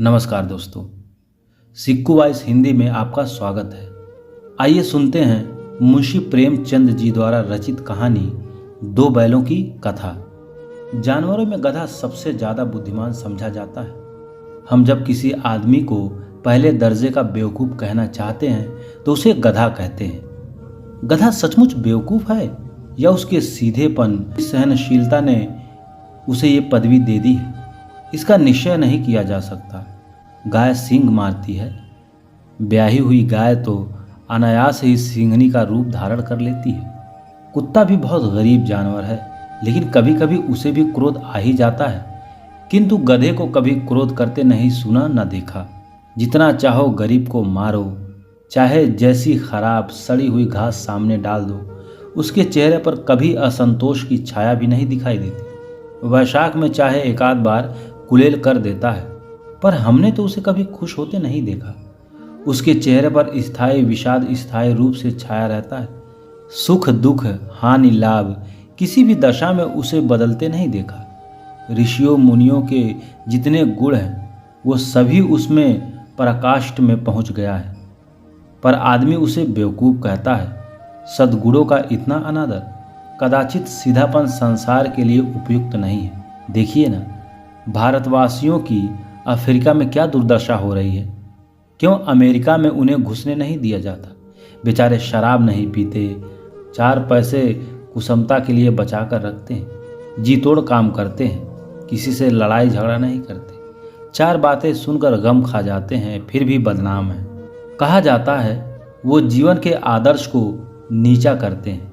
नमस्कार दोस्तों, सिक्कू वाइस हिंदी में आपका स्वागत है। आइए सुनते हैं मुंशी प्रेमचंद जी द्वारा रचित कहानी दो बैलों की कथा। जानवरों में गधा सबसे ज़्यादा बुद्धिमान समझा जाता है। हम जब किसी आदमी को पहले दर्जे का बेवकूफ़ कहना चाहते हैं तो उसे गधा कहते हैं। गधा सचमुच बेवकूफ़ है या उसके सीधेपन, सहनशीलता ने उसे ये पदवी दे दी है, इसका निश्चय नहीं किया जा सकता। गाय सींग मारती है। ब्याही हुई गाय तो अनायास ही सींगनी का रूप धारण कर लेती है। कुत्ता भी बहुत गरीब जानवर है, लेकिन कभी कभी उसे भी क्रोध आ ही जाता है। किंतु गधे को कभी क्रोध करते नहीं सुना न देखा। जितना चाहो गरीब को मारो, चाहे जैसी खराब सड़ी हुई घास सामने डाल दो, उसके चेहरे पर कभी असंतोष की छाया भी नहीं दिखाई देती। वैशाख में चाहे एक आध बार कुलेल कर देता है, पर हमने तो उसे कभी खुश होते नहीं देखा। उसके चेहरे पर स्थायी विषाद स्थायी रूप से छाया रहता है। सुख दुख हानि लाभ किसी भी दशा में उसे बदलते नहीं देखा। ऋषियों मुनियों के जितने गुण हैं वो सभी उसमें पराकाष्ठ में पहुंच गया है, पर आदमी उसे बेवकूफ़ कहता है। सद्गुणों का इतना अनादर, कदाचित सीधापन संसार के लिए उपयुक्त नहीं है। देखिए ना, भारतवासियों की अफ्रीका में क्या दुर्दशा हो रही है। क्यों अमेरिका में उन्हें घुसने नहीं दिया जाता? बेचारे शराब नहीं पीते, 4 पैसे कुसमता के लिए बचा कर रखते हैं, जी तोड़ काम करते हैं, किसी से लड़ाई झगड़ा नहीं करते, 4 बातें सुनकर गम खा जाते हैं, फिर भी बदनाम है। कहा जाता है वो जीवन के आदर्श को नीचा करते हैं।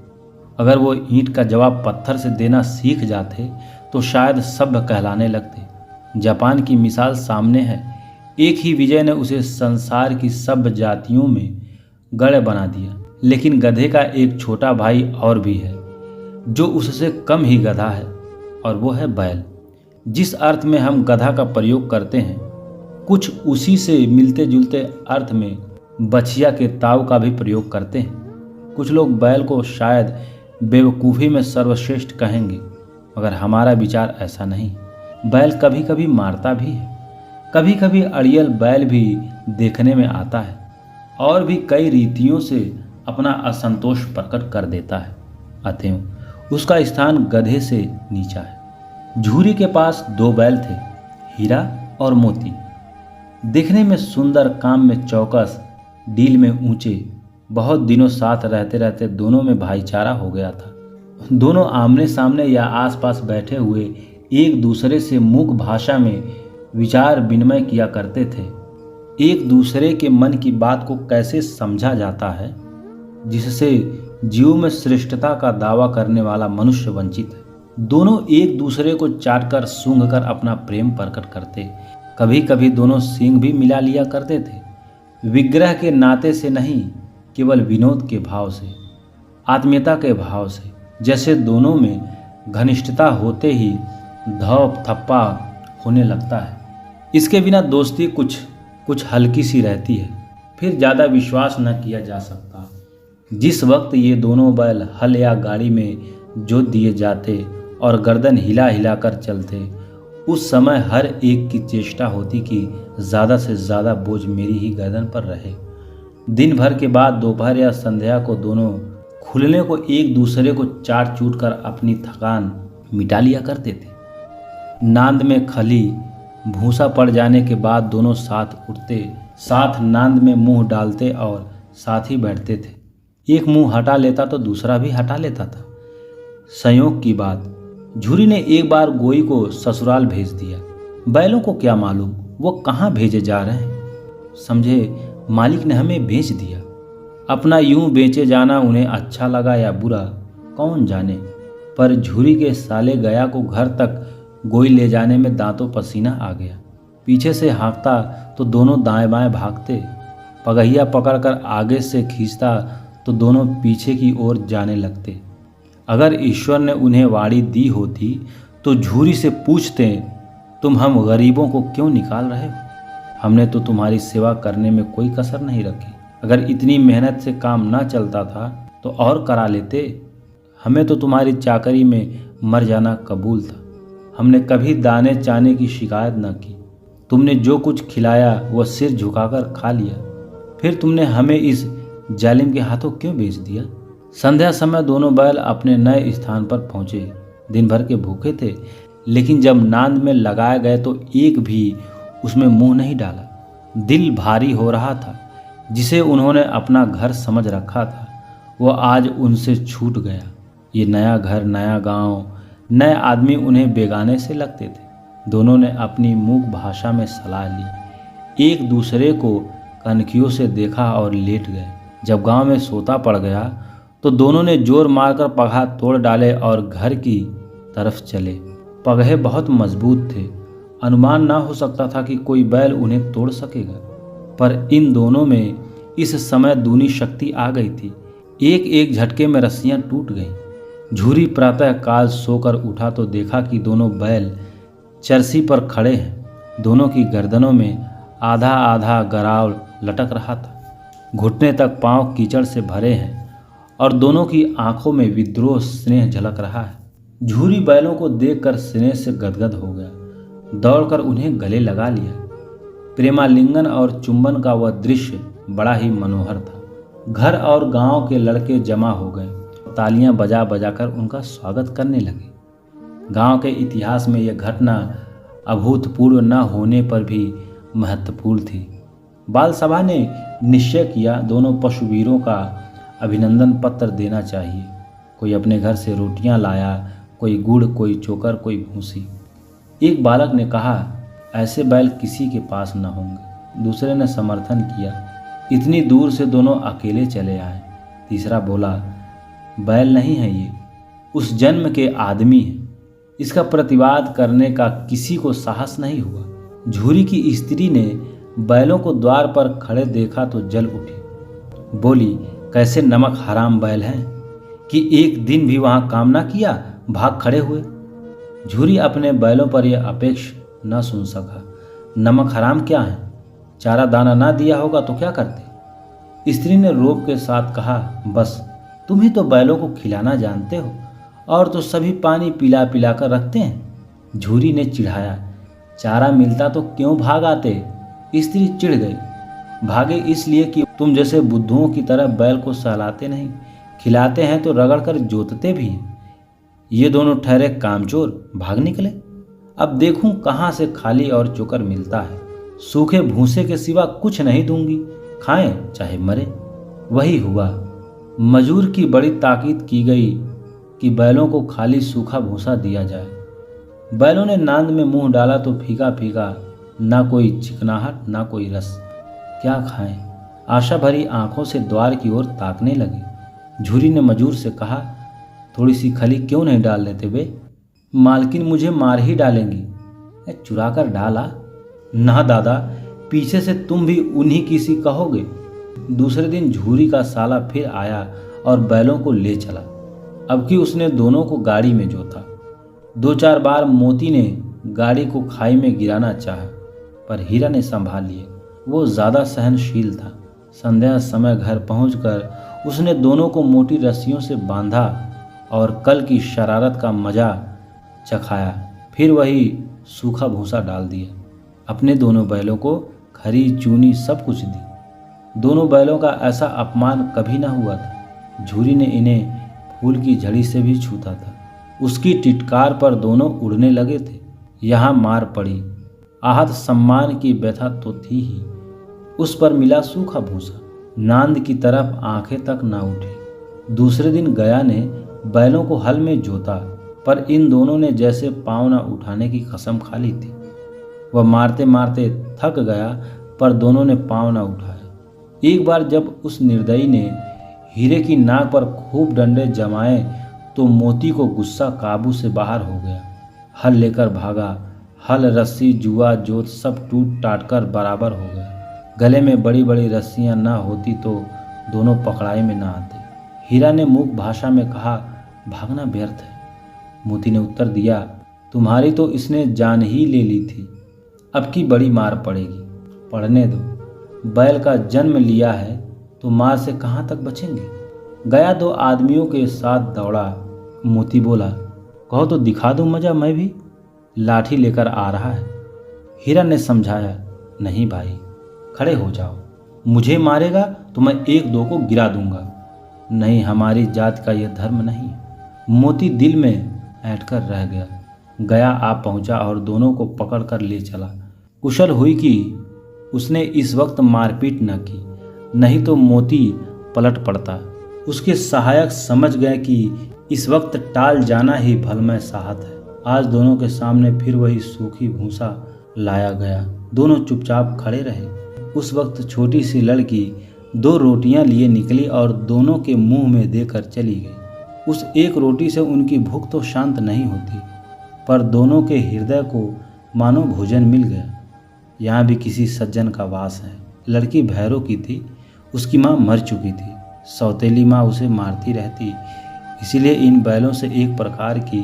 अगर वो ईंट का जवाब पत्थर से देना सीख जाते तो शायद सभ्य कहलाने लगते। जापान की मिसाल सामने है। एक ही विजय ने उसे संसार की सब जातियों में गढ़ बना दिया। लेकिन गधे का एक छोटा भाई और भी है जो उससे कम ही गधा है, और वो है बैल। जिस अर्थ में हम गधा का प्रयोग करते हैं, कुछ उसी से मिलते जुलते अर्थ में बछिया के ताव का भी प्रयोग करते हैं। कुछ लोग बैल को शायद बेवकूफ़ी में सर्वश्रेष्ठ कहेंगे, मगर हमारा विचार ऐसा नहीं। बैल कभी कभी मारता भी है, कभी कभी अड़ियल बैल भी देखने में आता है और भी कई रीतियों से अपना असंतोष प्रकट कर देता है। अतएव उसका स्थान गधे से नीचा है। झूरी के पास 2 बैल थे, हीरा और मोती। दिखने में सुंदर, काम में चौकस, डील में ऊंचे। बहुत दिनों साथ रहते रहते दोनों में भाईचारा हो गया था। दोनों आमने सामने या आसपास बैठे हुए एक दूसरे से मूक भाषा में विचार विनिमय किया करते थे। एक दूसरे के मन की बात को कैसे समझा जाता है, जिससे जीव में श्रेष्ठता का दावा करने वाला मनुष्य वंचित है। दोनों एक दूसरे को चाटकर सूंघकर अपना प्रेम प्रकट करते। कभी कभी दोनों सींग भी मिला लिया करते थे। विग्रह के नाते से नहीं, केवल विनोद के भाव से, आत्मीयता के भाव से। जैसे दोनों में घनिष्ठता होते ही धौप थप्पा होने लगता है। इसके बिना दोस्ती कुछ हल्की सी रहती है, फिर ज़्यादा विश्वास न किया जा सकता। जिस वक्त ये दोनों बैल हल या गाड़ी में जोत दिए जाते और गर्दन हिला हिला कर चलते, उस समय हर एक की चेष्टा होती कि ज़्यादा से ज़्यादा बोझ मेरी ही गर्दन पर रहे। दिन भर के बाद दोपहर या संध्या को दोनों खुलने को एक दूसरे को चाट चूट कर अपनी थकान मिटा लिया करते थे। नांद में खली भूसा पड़ जाने के बाद दोनों साथ उठते, साथ नांद में मुंह डालते और साथ ही बैठते थे। एक मुंह हटा लेता तो दूसरा भी हटा लेता था। संयोग की बात, झूरी ने एक बार गोई को ससुराल भेज दिया। बैलों को क्या मालूम वो कहाँ भेजे जा रहे हैं। समझे मालिक ने हमें भेज दिया। अपना यूं बेचे जाना उन्हें अच्छा लगा या बुरा, कौन जाने, पर झूरी के साले गया को घर तक गोई ले जाने में दांतों पसीना आ गया। पीछे से हाँकता तो दोनों दाएं बाएं भागते, पगहिया पकड़कर आगे से खींचता तो दोनों पीछे की ओर जाने लगते। अगर ईश्वर ने उन्हें वाड़ी दी होती तो झूरी से पूछते, तुम हम गरीबों को क्यों निकाल रहे हो? हमने तो तुम्हारी सेवा करने में कोई कसर नहीं रखी। अगर इतनी मेहनत से काम ना चलता था तो और करा लेते। हमें तो तुम्हारी चाकरी में मर जाना कबूल था। हमने कभी दाने चाने की शिकायत न की। तुमने जो कुछ खिलाया वह सिर झुकाकर खा लिया, फिर तुमने हमें इस जालिम के हाथों क्यों बेच दिया? संध्या समय दोनों बैल अपने नए स्थान पर पहुंचे। दिन भर के भूखे थे, लेकिन जब नांद में लगाए गए तो एक भी उसमें मुंह नहीं डाला। दिल भारी हो रहा था। जिसे उन्होंने अपना घर समझ रखा था वह आज उनसे छूट गया। ये नया घर, नया गांव, नए आदमी उन्हें बेगाने से लगते थे। दोनों ने अपनी मूक भाषा में सलाह ली, एक दूसरे को कनखियों से देखा और लेट गए। जब गांव में सोता पड़ गया तो दोनों ने जोर मारकर पगहा तोड़ डाले और घर की तरफ चले। पगहे बहुत मजबूत थे, अनुमान ना हो सकता था कि कोई बैल उन्हें तोड़ सकेगा, पर इन दोनों में इस समय दूनी शक्ति आ गई थी। एक एक झटके में रस्सियां टूट गईं। झूरी प्रातः काल सोकर उठा तो देखा कि दोनों बैल चरसी पर खड़े हैं। दोनों की गर्दनों में आधा आधा गराव लटक रहा था। घुटने तक पांव कीचड़ से भरे हैं और दोनों की आंखों में विद्रोह स्नेह झलक रहा है। झूरी बैलों को देखकर स्नेह से गदगद हो गया, दौड़कर उन्हें गले लगा लिया। प्रेमालिंगन और चुंबन का वह दृश्य बड़ा ही मनोहर था। घर और गांव के लड़के जमा हो गए, तालियां बजा बजाकर उनका स्वागत करने लगे। गांव के इतिहास में यह घटना अभूतपूर्व न होने पर भी महत्वपूर्ण थी। बाल सभा ने निश्चय किया, दोनों पशुवीरों का अभिनंदन पत्र देना चाहिए। कोई अपने घर से रोटियां लाया, कोई गुड़, कोई चोकर, कोई भूसी। एक बालक ने कहा, ऐसे बैल किसी के पास न होंगे। दूसरे ने समर्थन किया, इतनी दूर से दोनों अकेले चले आए। तीसरा बोला, बैल नहीं है, ये उस जन्म के आदमी हैं। इसका प्रतिवाद करने का किसी को साहस नहीं हुआ। झूरी की स्त्री ने बैलों को द्वार पर खड़े देखा तो जल उठी। बोली, कैसे नमक हराम बैल हैं कि एक दिन भी वहां काम ना किया, भाग खड़े हुए। झूरी अपने बैलों पर यह अपेक्ष न सुन सका। नमक हराम क्या है? चारा दाना ना दिया होगा तो क्या करते? स्त्री ने रोब के साथ कहा, बस तुम ही तो बैलों को खिलाना जानते हो, और तो सभी पानी पिला पिला कर रखते हैं। झूरी ने चिढ़ाया, चारा मिलता तो क्यों भाग आते? स्त्री चिढ़ गई, भागे इसलिए कि तुम जैसे बुद्धुओं की तरह बैल को सहलाते नहीं, खिलाते हैं तो रगड़ कर जोतते भी हैं। ये दोनों ठहरे कामचोर, भाग निकले। अब देखूं कहाँ से खाली और चोकर मिलता है। सूखे भूसे के सिवा कुछ नहीं दूंगी, खाएं चाहे मरे। वही हुआ। मजूर की बड़ी ताकीद की गई कि बैलों को खाली सूखा भूसा दिया जाए। बैलों ने नांद में मुंह डाला तो फीका फीका, ना कोई चिकनाहट ना कोई रस। क्या खाएं? आशा भरी आंखों से द्वार की ओर ताकने लगे। झूरी ने मजूर से कहा, थोड़ी सी खली क्यों नहीं डाल लेते बे? मालकिन मुझे मार ही डालेंगी। चुरा कर डाला? ना दादा, पीछे से तुम भी उन्हीं की सी कहोगे। दूसरे दिन झूरी का साला फिर आया और बैलों को ले चला। अब कि उसने दोनों को गाड़ी में जोता। 2-4 बार मोती ने गाड़ी को खाई में गिराना चाहा, पर हीरा ने संभाल लिए। वो ज़्यादा सहनशील था। संध्या समय घर पहुंचकर उसने दोनों को मोटी रस्सियों से बांधा और कल की शरारत का मजा चखाया। फिर वही सूखा भूसा डाल दिया। अपने दोनों बैलों को खरी चूनी सब कुछ दी। दोनों बैलों का ऐसा अपमान कभी ना हुआ था। झूरी ने इन्हें फूल की झड़ी से भी छूता था। उसकी टिटकार पर दोनों उड़ने लगे थे। यहाँ मार पड़ी। आहत सम्मान की व्यथा तो थी ही, उस पर मिला सूखा भूसा। नांद की तरफ आंखें तक ना उठी। दूसरे दिन गया ने बैलों को हल में जोता, पर इन दोनों ने जैसे पाँव न उठाने की कसम खा ली थी। वह मारते मारते थक गया, पर दोनों ने पाँव न उठाए। एक बार जब उस निर्दयी ने हीरे की नाक पर खूब डंडे जमाए तो मोती को गुस्सा काबू से बाहर हो गया। हल लेकर भागा। हल, रस्सी, जुआ, जोत सब टूट टाट कर बराबर हो गया। गले में बड़ी बड़ी रस्सियां ना होती तो दोनों पकड़ाई में ना आते। हीरा ने मूक भाषा में कहा, भागना व्यर्थ है। मोती ने उत्तर दिया, तुम्हारी तो इसने जान ही ले ली थी, अब की बड़ी मार पड़ेगी। पढ़ने दो। बैल का जन्म लिया है तो मार से कहाँ तक बचेंगे। गया 2 आदमियों के साथ दौड़ा। मोती बोला, कहो तो दिखा दूं मजा मैं भी। लाठी लेकर आ रहा है। हीरा ने समझाया, नहीं भाई, खड़े हो जाओ, मुझे मारेगा तो मैं एक दो को गिरा दूंगा। नहीं, हमारी जात का यह धर्म नहीं। मोती दिल में ऐंठकर रह गया। गया आ पहुंचा और दोनों को पकड़ कर ले चला। कुशल हुई कि उसने इस वक्त मारपीट न की, नहीं तो मोती पलट पड़ता। उसके सहायक समझ गए कि इस वक्त टाल जाना ही भलमय साहत है। आज दोनों के सामने फिर वही सूखी भूसा लाया गया। दोनों चुपचाप खड़े रहे। उस वक्त छोटी सी लड़की 2 रोटियां लिए निकली और दोनों के मुंह में देकर चली गई। उस एक रोटी से उनकी भूख तो शांत नहीं होती, पर दोनों के हृदय को मानो भोजन मिल गया। यहाँ भी किसी सज्जन का वास है। लड़की भैरों की थी, उसकी माँ मर चुकी थी। सौतेली माँ उसे मारती रहती, इसीलिए इन बैलों से एक प्रकार की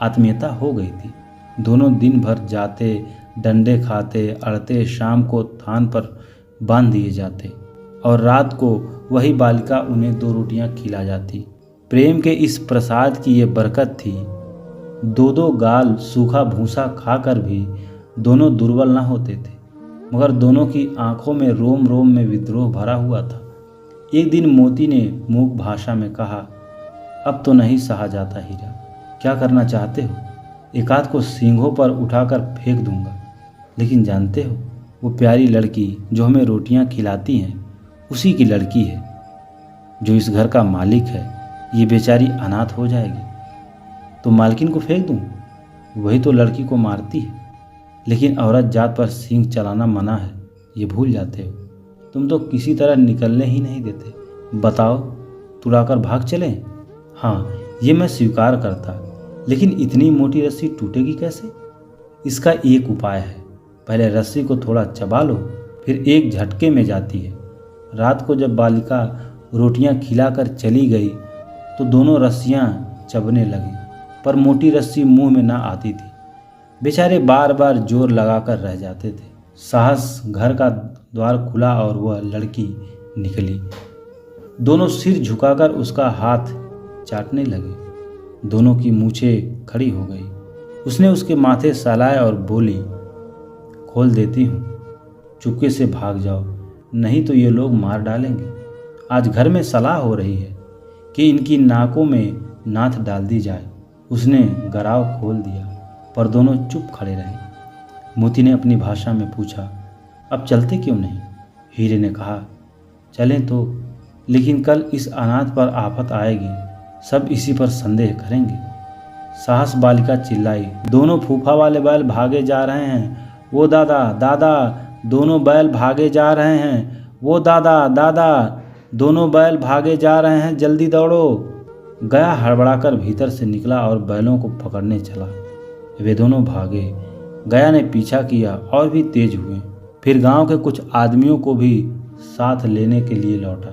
आत्मीयता हो गई थी। दोनों दिन भर जाते, डंडे खाते, अड़ते, शाम को थान पर बांध दिए जाते और रात को वही बालिका उन्हें 2 रोटियां खिला जाती। प्रेम के इस प्रसाद की ये बरकत थी। 2 गाल सूखा भूसा खाकर भी दोनों दुर्बल न होते थे, मगर दोनों की आंखों में रोम रोम में विद्रोह भरा हुआ था। एक दिन मोती ने मूक भाषा में कहा, अब तो नहीं सहा जाता हीरा, क्या करना चाहते हो? एकाध को सींगों पर उठाकर फेंक दूंगा, लेकिन जानते हो वो प्यारी लड़की जो हमें रोटियां खिलाती हैं उसी की लड़की है, जो इस घर का मालिक है। ये बेचारी अनाथ हो जाएगी तो मालकिन को फेंक दूं? वही तो लड़की को मारती है। लेकिन औरत जात पर सींग चलाना मना है, ये भूल जाते हो। तुम तो किसी तरह निकलने ही नहीं देते। बताओ, तुड़ाकर भाग चलें? हाँ, ये मैं स्वीकार करता, लेकिन इतनी मोटी रस्सी टूटेगी कैसे? इसका एक उपाय है। पहले रस्सी को थोड़ा चबा लो, फिर एक झटके में जाती है। रात को जब बालिका रोटियां खिलाकर चली गई तो दोनों रस्सियां चबने लगी, पर मोटी रस्सी मुंह में ना आती थी। बेचारे बार बार जोर लगाकर रह जाते थे। साहस घर का द्वार खुला और वह लड़की निकली। दोनों सिर झुकाकर उसका हाथ चाटने लगे। दोनों की मूछें खड़ी हो गई। उसने उसके माथे सहलाए और बोली, खोल देती हूँ, चुपके से भाग जाओ, नहीं तो ये लोग मार डालेंगे। आज घर में सलाह हो रही है कि इनकी नाकों में नाथ डाल दी जाए। उसने गराव खोल दिया, पर दोनों चुप खड़े रहे। मोती ने अपनी भाषा में पूछा, अब चलते क्यों नहीं? हीरे ने कहा, चलें तो, लेकिन कल इस अनाथ पर आफत आएगी, सब इसी पर संदेह करेंगे। साहस बालिका चिल्लाई, दोनों फूफा वाले बैल भागे जा रहे हैं। वो दादा, दादा, दोनों बैल भागे जा रहे हैं। वो दादा, दादा, दोनों बैल भागे जा रहे हैं, जल्दी दौड़ो। गया हड़बड़ाकर भीतर से निकला और बैलों को पकड़ने चला। वे दोनों भागे। गया ने पीछा किया और भी तेज हुए। फिर गांव के कुछ आदमियों को भी साथ लेने के लिए लौटा।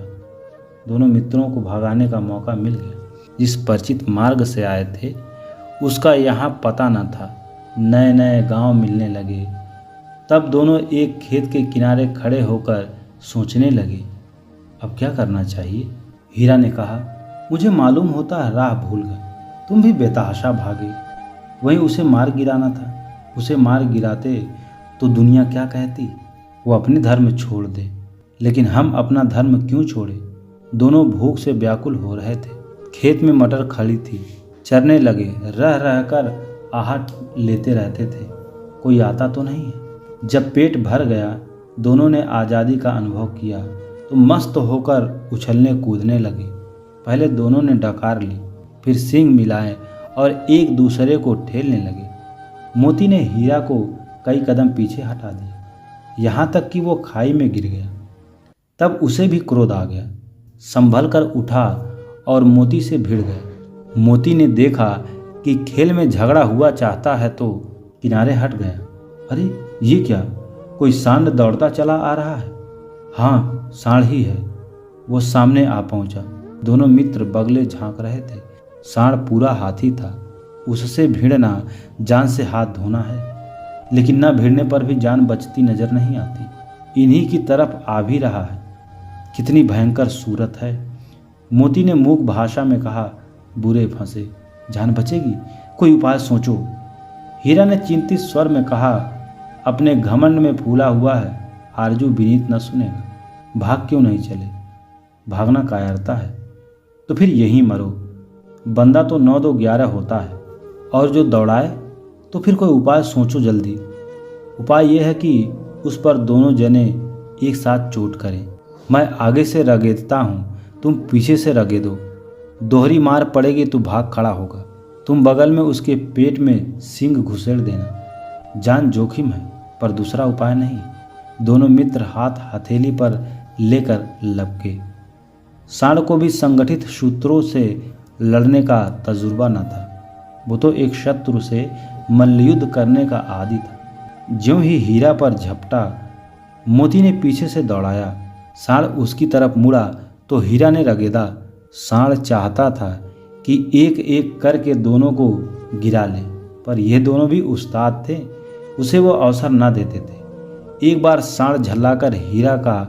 दोनों मित्रों को भगाने का मौका मिल गया। जिस परिचित मार्ग से आए थे उसका यहाँ पता न था। नए नए गांव मिलने लगे। तब दोनों एक खेत के किनारे खड़े होकर सोचने लगे, अब क्या करना चाहिए? हीरा ने कहा, मुझे मालूम होता है राह भूल गए, तुम भी बेतहाशा भागे। वहीं उसे मार गिराना था। उसे मार गिराते तो दुनिया क्या कहती? वो अपने धर्म छोड़ दे, लेकिन हम अपना धर्म क्यों छोड़े? दोनों भूख से व्याकुल हो रहे थे। खेत में मटर खड़ी थी, चरने लगे। रह रह कर आहट लेते रहते थे, कोई आता तो नहीं है। जब पेट भर गया, दोनों ने आज़ादी का अनुभव किया तो मस्त होकर उछलने कूदने लगे। पहले दोनों ने डकार ली, फिर सींग मिलाए और एक दूसरे को ठेलने लगे। मोती ने हीरा को कई कदम पीछे हटा दिया, यहाँ तक कि वो खाई में गिर गया। तब उसे भी क्रोध आ गया। संभल कर उठा और मोती से भिड़ गया। मोती ने देखा कि खेल में झगड़ा हुआ चाहता है तो किनारे हट गया। अरे ये क्या, कोई सांड दौड़ता चला आ रहा है? हाँ, सांड ही है। वो सामने आ पहुंचा। दोनों मित्र बगले झांक रहे थे। सांड पूरा हाथी था। उससे भिड़ना जान से हाथ धोना है, लेकिन न भिड़ने पर भी जान बचती नजर नहीं आती। इन्हीं की तरफ आ भी रहा है। कितनी भयंकर सूरत है। मोती ने मूक भाषा में कहा, बुरे फंसे, जान बचेगी, कोई उपाय सोचो। हीरा ने चिंतित स्वर में कहा, अपने घमंड में फूला हुआ है, आरजू विनीत न सुनेगा। भाग क्यों नहीं चले? भागना कायरता है तो फिर यहीं मरो। बंदा तो 9 2 11 होता है, और जो दौड़ाए तो फिर कोई उपाय सोचो जल्दी। उपाय यह है कि उस पर दोनों जने एक साथ चोट करें। मैं आगे से रगेदता हूँ, तुम पीछे से रगेदो। दोहरी मार पड़ेगी तो भाग खड़ा होगा। तुम बगल में उसके पेट में सींग घुसेड़ देना। जान जोखिम है पर दूसरा उपाय नहीं। दोनों मित्र हाथ हथेली पर लेकर लपके। सांड को भी संगठित सूत्रों से लड़ने का तजुर्बा न था। वो तो एक शत्रु से मल्लयुद्ध करने का आदी था। ज्यों ही हीरा पर झपटा, मोती ने पीछे से दौड़ाया। सांड उसकी तरफ मुड़ा तो हीरा ने रगेदा। सांड चाहता था कि एक एक करके दोनों को गिरा ले, पर ये दोनों भी उस्ताद थे, उसे वो अवसर न देते थे। एक बार सांड झल्लाकर हीरा का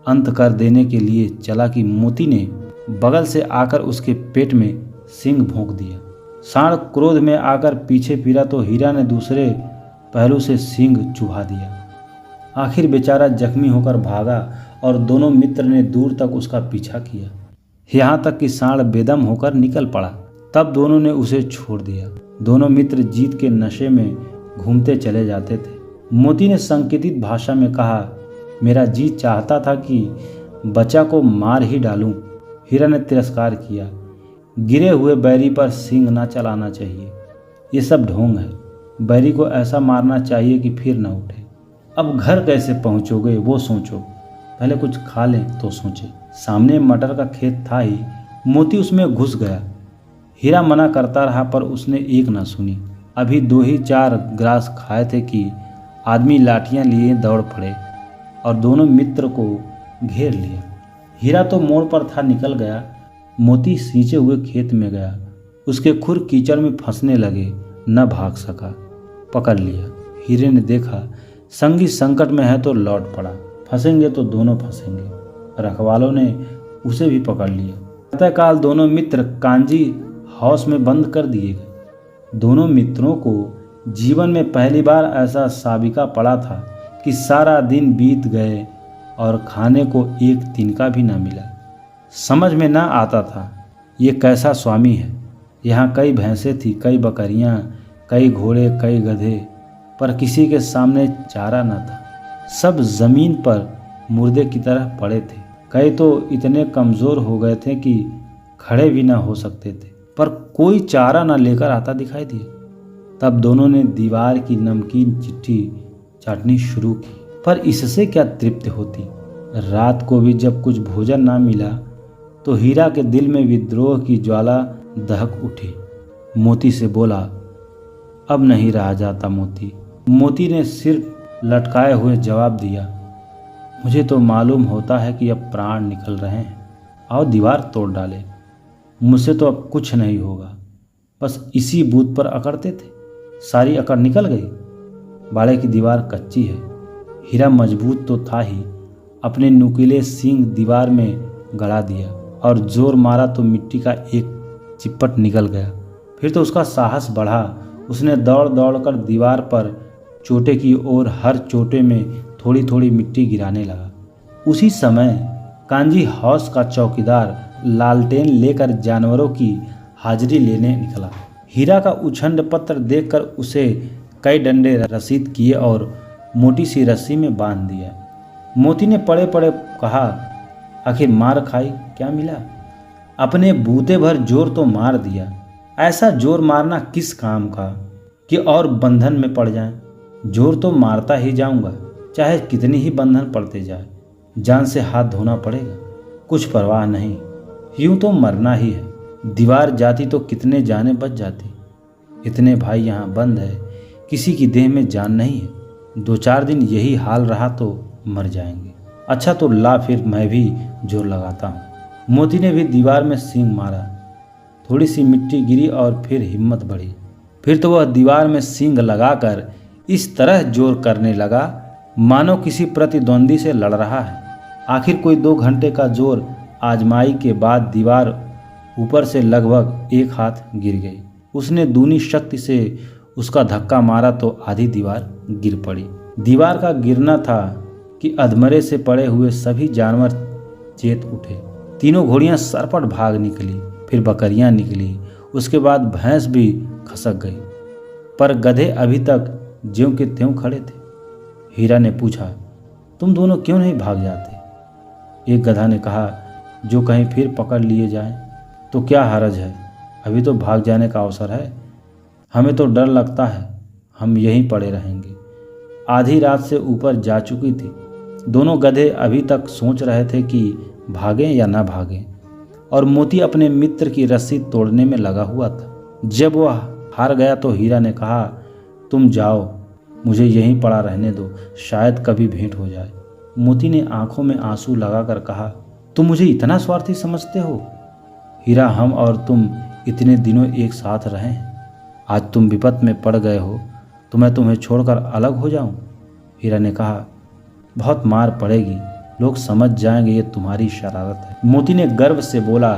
अंत कर देने के लिए चला कि मोती ने बगल से आकर उसके पेट में सींग भोंक दिया। सांड क्रोध में आकर पीछे फिरा तो हीरा ने दूसरे पहलू से सींग चुभा दिया। आखिर बेचारा जख्मी होकर भागा और दोनों मित्र ने दूर तक उसका पीछा किया, यहाँ तक कि सांड बेदम होकर निकल पड़ा। तब दोनों ने उसे छोड़ दिया। दोनों मित्र जीत के नशे में घूमते चले जाते थे। मोती ने संकेतित भाषा में कहा, मेरा जी चाहता था कि बच्चा को मार ही डालूं। हीरा ने तिरस्कार किया। गिरे हुए बैरी पर सींग न चलाना चाहिए, ये सब ढोंग है। बैरी को ऐसा मारना चाहिए कि फिर न उठे। अब घर कैसे पहुंचोगे वो सोचो, पहले कुछ खा लें तो सोचे। सामने मटर का खेत था ही, मोती उसमें घुस गया। हीरा मना करता रहा पर उसने एक न सुनी। अभी 2 ही 4 ग्रास खाए थे कि आदमी लाठियां लिए दौड़ पड़े और दोनों मित्र को घेर लिया। हीरा तो मोड़ पर था, निकल गया। मोती सींचे हुए खेत में गया। उसके खुर कीचड़ में फंसने लगे, न भाग सका। पकड़ लिया। हीरे ने देखा संगी संकट में है तो लौट पड़ा। फंसेंगे तो दोनों फंसेंगे। रखवालों ने उसे भी पकड़ लिया। प्रातःकाल दोनों मित्र कांजी हाउस में बंद कर दिए गए। दोनों मित्रों को जीवन में पहली बार ऐसा साबिका पड़ा था कि सारा दिन बीत गए और खाने को एक तिनका भी न मिला। समझ में न आता था ये कैसा स्वामी है। यहाँ कई भैंसें थी, कई बकरियाँ, कई घोड़े, कई गधे, पर किसी के सामने चारा न था। सब जमीन पर मुर्दे की तरह पड़े थे। कई तो इतने कमज़ोर हो गए थे कि खड़े भी न हो सकते थे, पर कोई चारा न लेकर आता दिखाई दिया। तब दोनों ने दीवार की नमकीन चिट्ठी चाटनी शुरू की, पर इससे क्या तृप्ति होती। रात को भी जब कुछ भोजन ना मिला तो हीरा के दिल में विद्रोह की ज्वाला दहक उठी। मोती से बोला, अब नहीं रहा जाता मोती। मोती ने सिर लटकाए हुए जवाब दिया, मुझे तो मालूम होता है कि अब प्राण निकल रहे हैं। आओ दीवार तोड़ डाले, मुझसे तो अब कुछ नहीं होगा। बस इसी बूथ पर अकड़ते थे, सारी अकड़ निकल गई। बाड़े की दीवार कच्ची है। हीरा मजबूत तो था ही, अपने नुकीले सींग दीवार में गड़ा दिया और जोर मारा तो मिट्टी का एक चिपट निकल गया। फिर तो उसका साहस बढ़ा। उसने दौड़ दौड़ कर दीवार पर चोटे की ओर हर चोटे में थोड़ी थोड़ी मिट्टी गिराने लगा। उसी समय कांजी हाउस का चौकीदार लालटेन लेकर जानवरों की हाजिरी लेने निकला। हीरा का उछंड पत्र देखकर उसे कई डंडे रसीद किए और मोटी सी रस्सी में बांध दिया। मोती ने पड़े पड़े कहा, आखिर मार खाई क्या मिला? अपने बूते भर जोर तो मार दिया। ऐसा जोर मारना किस काम का कि और बंधन में पड़ जाएं। जोर तो मारता ही जाऊंगा, चाहे कितनी ही बंधन पड़ते जाए। जान से हाथ धोना पड़ेगा, कुछ परवाह नहीं, यूं तो मरना ही है। दीवार जाती तो कितने जाने बच जाती। इतने भाई यहाँ बंद है, किसी की देह में जान नहीं है। 2-4 दिन यही हाल रहा तो मर जाएंगे। अच्छा तो ला, फिर मैं भी जोर लगाता हूँ। मोती ने भी दीवार में सींग मारा। थोड़ी सी मिट्टी गिरी और फिर हिम्मत बढ़ी। फिर तो वह दीवार में सींग लगाकर इस तरह जोर करने लगा मानो किसी प्रतिद्वंदी से लड़ रहा है। आखिर कोई 2 घंटे का जोर आजमाई के बाद दीवार ऊपर से लगभग 1 हाथ गिर गई। उसने दूनी शक्ति से उसका धक्का मारा तो आधी दीवार गिर पड़ी। दीवार का गिरना था कि अधमरे से पड़े हुए सभी जानवर चेत उठे। तीनों घोड़ियां सरपट भाग निकली, फिर बकरियां निकली, उसके बाद भैंस भी खसक गई, पर गधे अभी तक ज्यों के त्यों खड़े थे। हीरा ने पूछा, तुम दोनों क्यों नहीं भाग जाते? एक गधा ने कहा, जो कहीं फिर पकड़ लिए जाएं तो क्या हरज है, अभी तो भाग जाने का अवसर है। हमें तो डर लगता है, हम यहीं पड़े रहेंगे। आधी रात से ऊपर जा चुकी थी। दोनों गधे अभी तक सोच रहे थे कि भागें या ना भागें, और मोती अपने मित्र की रस्सी तोड़ने में लगा हुआ था। जब वह हार गया तो हीरा ने कहा, तुम जाओ, मुझे यहीं पड़ा रहने दो, शायद कभी भेंट हो जाए। मोती ने आंखों में आंसू लगाकर कहा, तुम मुझे इतना स्वार्थी समझते हो? हीरा, हम और तुम इतने दिनों एक साथ रहे हैं, आज तुम विपत में पड़ गए हो तो मैं तुम्हें छोड़कर अलग हो जाऊं? हीरा ने कहा, बहुत मार पड़ेगी, लोग समझ जाएंगे ये तुम्हारी शरारत है। मोती ने गर्व से बोला,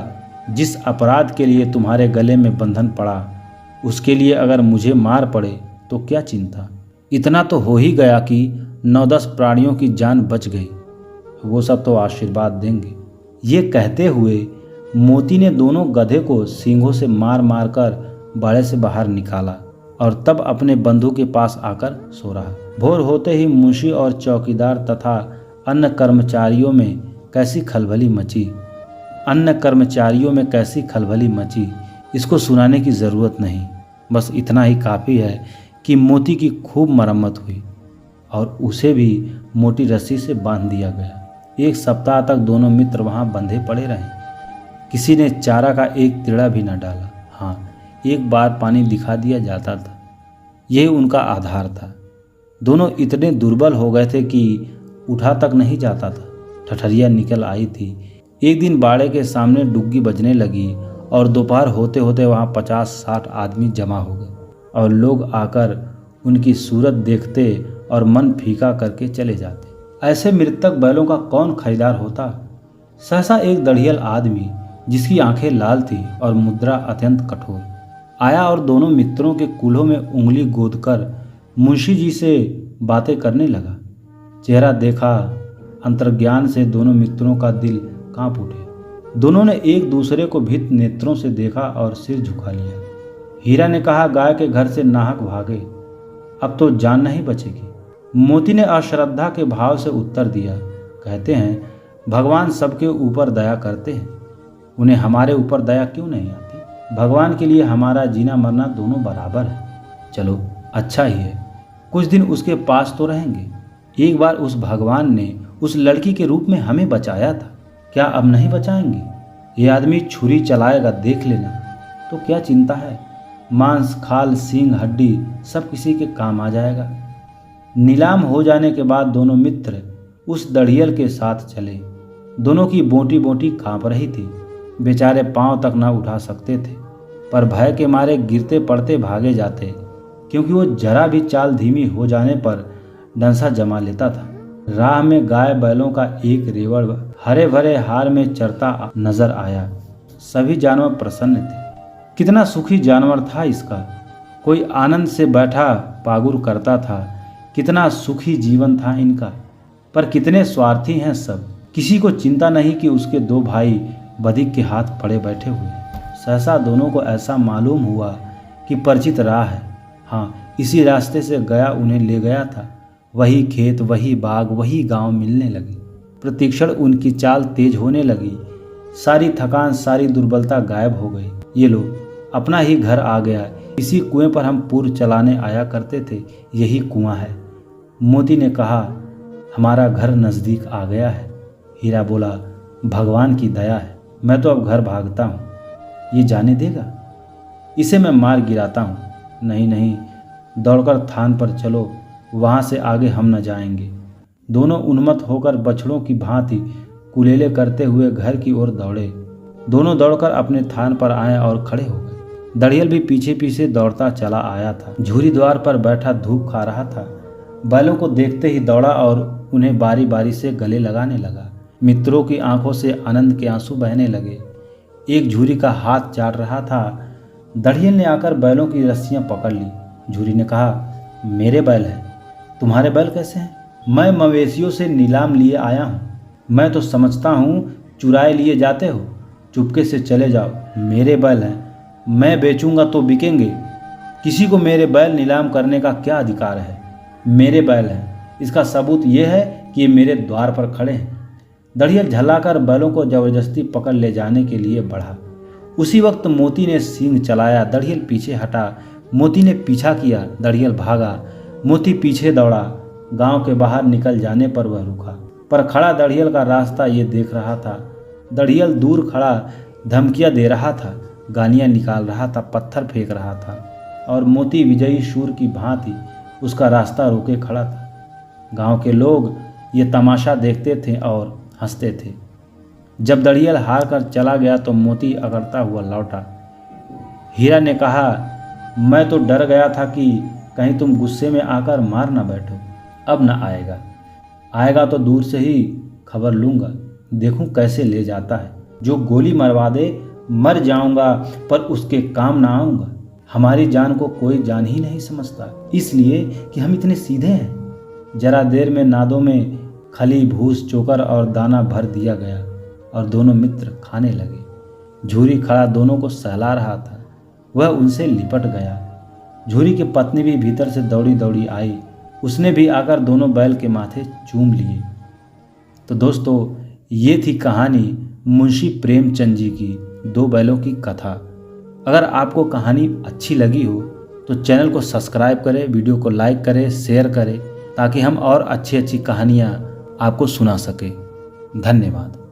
जिस अपराध के लिए तुम्हारे गले में बंधन पड़ा, उसके लिए अगर मुझे मार पड़े तो क्या चिंता। इतना तो हो ही गया कि 9-10 प्राणियों की जान बच गई, वो सब तो आशीर्वाद देंगे। ये कहते हुए मोती ने दोनों गधे को सींगों से मार मार कर बाड़े से बाहर निकाला और तब अपने बंधु के पास आकर सो रहा। भोर होते ही मुंशी और चौकीदार तथा अन्य कर्मचारियों में कैसी खलबली मची, इसको सुनाने की ज़रूरत नहीं। बस इतना ही काफ़ी है कि मोती की खूब मरम्मत हुई और उसे भी मोटी रस्सी से बांध दिया गया। 1 सप्ताह तक दोनों मित्र वहाँ बंधे पड़े रहे। किसी ने चारा का एक तिड़ा भी न डाला। हाँ, एक बार पानी दिखा दिया जाता था, यही उनका आधार था। दोनों इतने दुर्बल हो गए थे कि उठा तक नहीं जाता था। ठठरिया निकल आई थी। एक दिन बाड़े के सामने डुग्गी बजने लगी और दोपहर होते होते वहाँ 50-60 आदमी जमा हो गए और लोग आकर उनकी सूरत देखते और मन फीका करके चले जाते। ऐसे मृतक बैलों का कौन खरीदार होता? सहसा एक दढ़ियल आदमी, जिसकी आंखें लाल थी और मुद्रा अत्यंत कठोर, आया और दोनों मित्रों के कूल्हों में उंगली गोदकर मुंशी जी से बातें करने लगा। चेहरा देखा, अंतर्ज्ञान से दोनों मित्रों का दिल कांप उठे। दोनों ने एक दूसरे को भीत नेत्रों से देखा और सिर झुका लिया। हीरा ने कहा, गाय के घर से नाहक भागे, अब तो जान नहीं बचेगी। मोती ने अश्रद्धा के भाव से उत्तर दिया, कहते हैं भगवान सबके ऊपर दया करते हैं, उन्हें हमारे ऊपर दया क्यों नहीं आती? भगवान के लिए हमारा जीना मरना दोनों बराबर है। चलो अच्छा ही है, कुछ दिन उसके पास तो रहेंगे। एक बार उस भगवान ने उस लड़की के रूप में हमें बचाया था, क्या अब नहीं बचाएंगे? ये आदमी छुरी चलाएगा, देख लेना। तो क्या चिंता है, मांस, खाल, सींग, हड्डी सब किसी के काम आ जाएगा। नीलाम हो जाने के बाद दोनों मित्र उस दढ़ियल के साथ चले। दोनों की बोटी बोटी कांप रही थी। बेचारे पांव तक ना उठा सकते थे, पर भय के मारे गिरते पड़ते भागे जाते, क्योंकि वो जरा भी चाल धीमी हो जाने पर डंसा जमा लेता था। राह में गाय बैलों का एक रेवड़ हरे भरे हार में चरता नजर आया। सभी जानवर प्रसन्न थे। कितना सुखी जानवर था इसका, कोई आनंद से बैठा पागुर करता था। कितना सुखी जीवन था इनका, पर कितने स्वार्थी हैं सब। किसी को चिंता नहीं कि उसके 2 भाई बधिक के हाथ पड़े बैठे हुए। सहसा दोनों को ऐसा मालूम हुआ कि परिचित राह है। हाँ, इसी रास्ते से गया उन्हें ले गया था। वही खेत, वही बाग, वही गांव मिलने लगे। प्रतिक्षण उनकी चाल तेज होने लगी। सारी थकान, सारी दुर्बलता गायब हो गई। ये लो, अपना ही घर आ गया। इसी कुएं पर हम पूर्व चलाने आया करते थे, यही कुआं है। मोती ने कहा, हमारा घर नज़दीक आ गया है। हीरा बोला, भगवान की दया है, मैं तो अब घर भागता हूँ। ये जाने देगा? इसे मैं मार गिराता हूँ। नहीं नहीं, दौड़कर थान पर चलो, वहाँ से आगे हम न जाएंगे। दोनों उन्मत्त होकर बछड़ों की भांति कुलेले करते हुए घर की ओर दौड़े। दोनों दौड़कर अपने थान पर आए और खड़े हो गए। दढ़ियल भी पीछे पीछे दौड़ता चला आया था। झूरी द्वार पर बैठा धूप खा रहा था। बैलों को देखते ही दौड़ा और उन्हें बारी बारी से गले लगाने लगा। मित्रों की आंखों से आनंद के आंसू बहने लगे। एक झूरी का हाथ चाट रहा था। दढ़ियल ने आकर बैलों की रस्सियां पकड़ ली। झूरी ने कहा, मेरे बैल हैं, तुम्हारे बैल कैसे हैं? मैं मवेशियों से नीलाम लिए आया हूँ। मैं तो समझता हूँ चुराए लिए जाते हो। चुपके से चले जाओ, मेरे बैल हैं, मैं बेचूंगा तो बिकेंगे। किसी को मेरे बैल नीलाम करने का क्या अधिकार है? मेरे बैल हैं, इसका सबूत यह है कि ये मेरे द्वार पर खड़े हैं। दड़ियल झल्लाकर बैलों को जबरदस्ती पकड़ ले जाने के लिए बढ़ा। उसी वक्त मोती ने सींग चलाया, दड़ियल पीछे हटा। मोती ने पीछा किया, दड़ियल भागा। मोती पीछे दौड़ा। गांव के बाहर निकल जाने पर वह रुका, पर खड़ा दड़ियल का रास्ता ये देख रहा था। दड़ियल दूर खड़ा धमकियां दे रहा था, गालियां निकाल रहा था, पत्थर फेंक रहा था, और मोती विजयी शूर की भांति उसका रास्ता रोके खड़ा था। गांव के लोग ये तमाशा देखते थे और हंसते थे। जब दड़ियल हार कर चला गया तो मोती अगड़ता हुआ लौटा। हीरा ने कहा, मैं तो डर गया था कि कहीं तुम गुस्से में आकर मार ना बैठो। अब न आएगा, आएगा तो दूर से ही खबर लूँगा, देखूं कैसे ले जाता है। जो गोली मरवा दे मर जाऊंगा, पर उसके काम ना आऊँगा। हमारी जान को कोई जान ही नहीं समझता, इसलिए कि हम इतने सीधे हैं। जरा देर में नादों में खली, भूस, चोकर और दाना भर दिया गया और दोनों मित्र खाने लगे। झूरी खड़ा दोनों को सहला रहा था, वह उनसे लिपट गया। झूरी की पत्नी भी भीतर से दौड़ी दौड़ी आई, उसने भी आकर दोनों बैल के माथे चूम लिए। तो दोस्तों, ये थी कहानी मुंशी प्रेमचंद जी की दो बैलों की कथा। अगर आपको कहानी अच्छी लगी हो तो चैनल को सब्सक्राइब करें, वीडियो को लाइक करें, शेयर करें, ताकि हम और अच्छी अच्छी कहानियाँ आपको सुना सकें। धन्यवाद।